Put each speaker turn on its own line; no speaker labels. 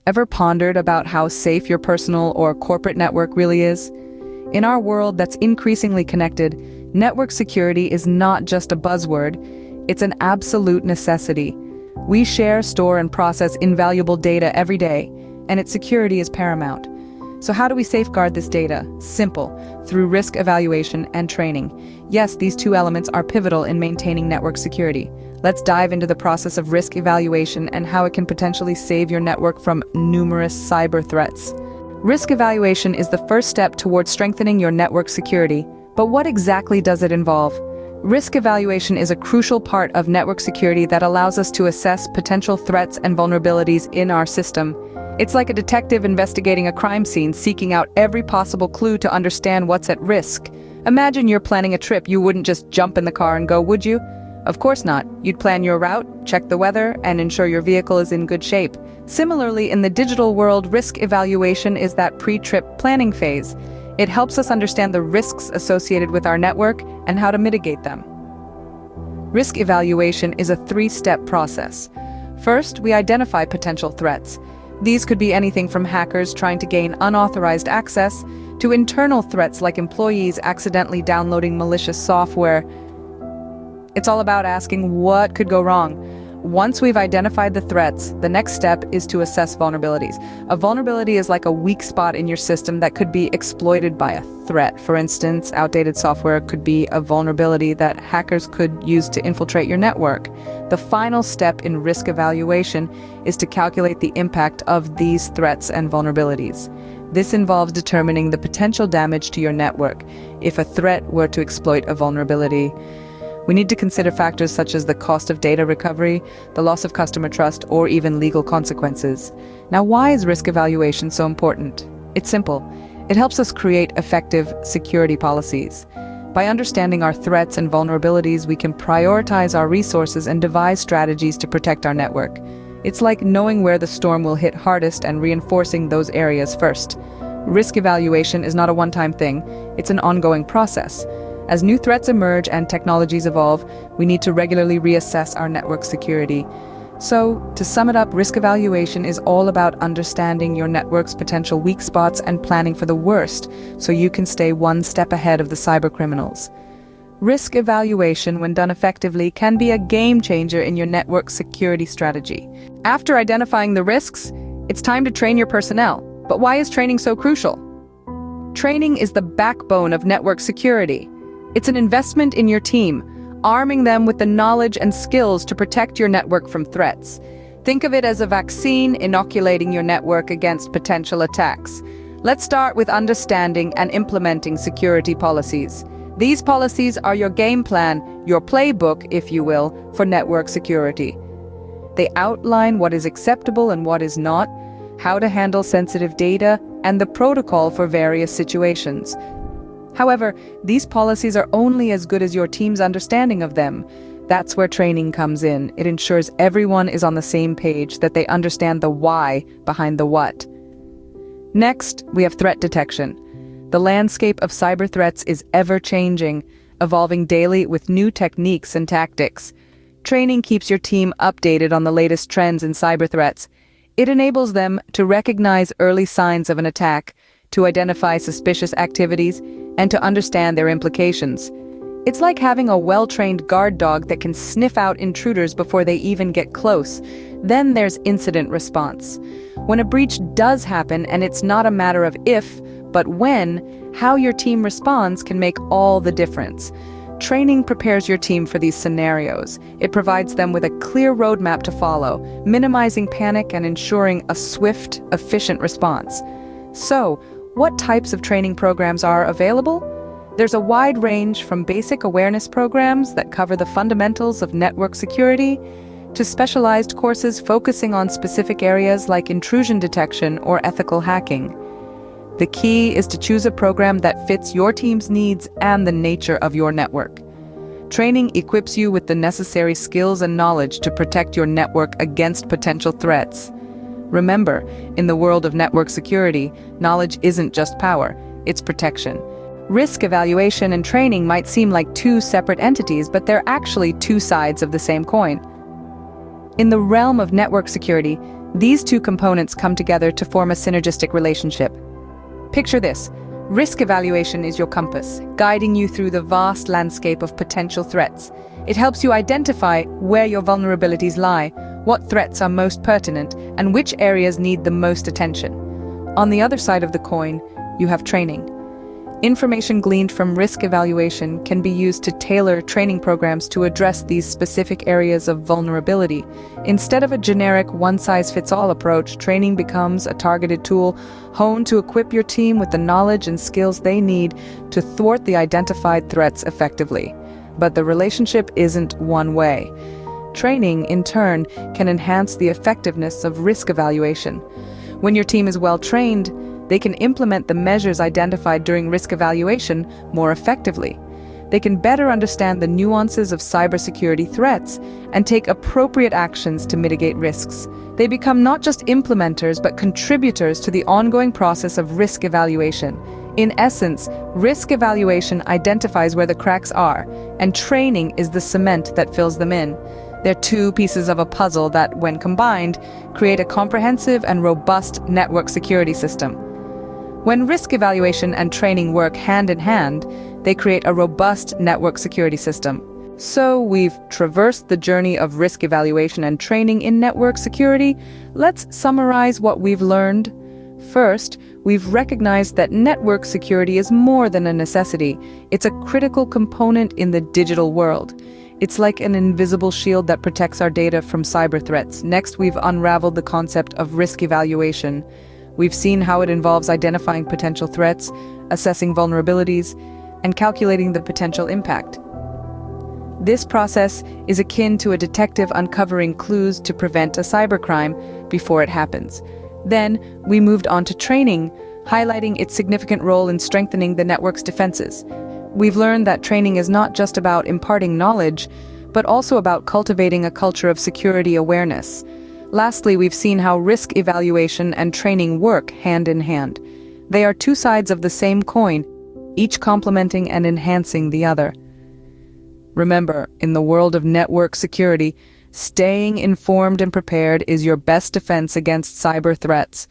Ever pondered about how safe your personal or corporate network really is? In our world that's increasingly connected, network security is not just a buzzword, it's an absolute necessity. We share, store, and process invaluable data every day, and its security is paramount. So how do we safeguard this data? Simple, through risk evaluation and training. Yes, these two elements are pivotal in maintaining network security. Let's dive into the process of risk evaluation and how it can potentially save your network from numerous cyber threats. Risk evaluation is the first step towards strengthening your network security. But what exactly does it involve? Risk evaluation is a crucial part of network security that allows us to assess potential threats and vulnerabilities in our system. It's like a detective investigating a crime scene, seeking out every possible clue to understand what's at risk. Imagine you're planning a trip. You wouldn't just jump in the car and go, would you? Of course not. You'd plan your route, check the weather, and ensure your vehicle is in good shape. Similarly, in the digital world, risk evaluation is that pre-trip planning phase. It helps us understand the risks associated with our network and how to mitigate them. Risk evaluation is a three-step process. First, we identify potential threats. These could be anything from hackers trying to gain unauthorized access to internal threats like employees accidentally downloading malicious software. It's all about asking what could go wrong. Once we've identified the threats, the next step is to assess vulnerabilities. A vulnerability is like a weak spot in your system that could be exploited by a threat. For instance, outdated software could be a vulnerability that hackers could use to infiltrate your network. The final step in risk evaluation is to calculate the impact of these threats and vulnerabilities. This involves determining the potential damage to your network if a threat were to exploit a vulnerability. We need to consider factors such as the cost of data recovery, the loss of customer trust, or even legal consequences. Now, why is risk evaluation so important? It's simple. It helps us create effective security policies. By understanding our threats and vulnerabilities, we can prioritize our resources and devise strategies to protect our network. It's like knowing where the storm will hit hardest and reinforcing those areas first. Risk evaluation is not a one-time thing. It's an ongoing process. As new threats emerge and technologies evolve, we need to regularly reassess our network security. So, to sum it up, risk evaluation is all about understanding your network's potential weak spots and planning for the worst, so you can stay one step ahead of the cybercriminals. Risk evaluation, when done effectively, can be a game changer in your network security strategy. After identifying the risks, it's time to train your personnel. But why is training so crucial? Training is the backbone of network security. It's an investment in your team, arming them with the knowledge and skills to protect your network from threats. Think of it as a vaccine inoculating your network against potential attacks. Let's start with understanding and implementing security policies. These policies are your game plan, your playbook, if you will, for network security. They outline what is acceptable and what is not, how to handle sensitive data, and the protocol for various situations. However, these policies are only as good as your team's understanding of them. That's where training comes in. It ensures everyone is on the same page, that they understand the why behind the what. Next, we have threat detection. The landscape of cyber threats is ever-changing, evolving daily with new techniques and tactics. Training keeps your team updated on the latest trends in cyber threats. It enables them to recognize early signs of an attack, to identify suspicious activities, and to understand their implications. It's like having a well-trained guard dog that can sniff out intruders before they even get close. Then there's incident response. When a breach does happen, and it's not a matter of if, but when, how your team responds can make all the difference. Training prepares your team for these scenarios. It provides them with a clear roadmap to follow, minimizing panic and ensuring a swift, efficient response. So, what types of training programs are available? There's a wide range from basic awareness programs that cover the fundamentals of network security to specialized courses focusing on specific areas like intrusion detection or ethical hacking. The key is to choose a program that fits your team's needs and the nature of your network. Training equips you with the necessary skills and knowledge to protect your network against potential threats. Remember, in the world of network security, knowledge isn't just power, it's protection. Risk evaluation and training might seem like two separate entities, but they're actually two sides of the same coin. In the realm of network security, These two components come together to form a synergistic relationship. Picture this. Risk evaluation is your compass, guiding you through the vast landscape of potential threats. It helps you identify where your vulnerabilities lie, what threats are most pertinent, and which areas need the most attention. On the other side of the coin, you have training. Information gleaned from risk evaluation can be used to tailor training programs to address these specific areas of vulnerability. Instead of a generic one-size-fits-all approach, training becomes a targeted tool honed to equip your team with the knowledge and skills they need to thwart the identified threats effectively. But the relationship isn't one way. Training, in turn, can enhance the effectiveness of risk evaluation. When your team is well trained, they can implement the measures identified during risk evaluation more effectively. They can better understand the nuances of cybersecurity threats and take appropriate actions to mitigate risks. They become not just implementers but contributors to the ongoing process of risk evaluation. In essence, risk evaluation identifies where the cracks are, and training is the cement that fills them in. They're two pieces of a puzzle that, when combined, create a comprehensive and robust network security system. When risk evaluation and training work hand in hand, they create a robust network security system. So we've traversed the journey of risk evaluation and training in network security. Let's summarize what we've learned. First, we've recognized that network security is more than a necessity. It's a critical component in the digital world. It's like an invisible shield that protects our data from cyber threats. Next, we've unraveled the concept of risk evaluation. We've seen how it involves identifying potential threats, assessing vulnerabilities, and calculating the potential impact. This process is akin to a detective uncovering clues to prevent a cybercrime before it happens. Then, we moved on to training, highlighting its significant role in strengthening the network's defenses. We've learned that training is not just about imparting knowledge, but also about cultivating a culture of security awareness. Lastly, we've seen how risk evaluation and training work hand in hand. They are two sides of the same coin, each complementing and enhancing the other. Remember, in the world of network security, staying informed and prepared is your best defense against cyber threats.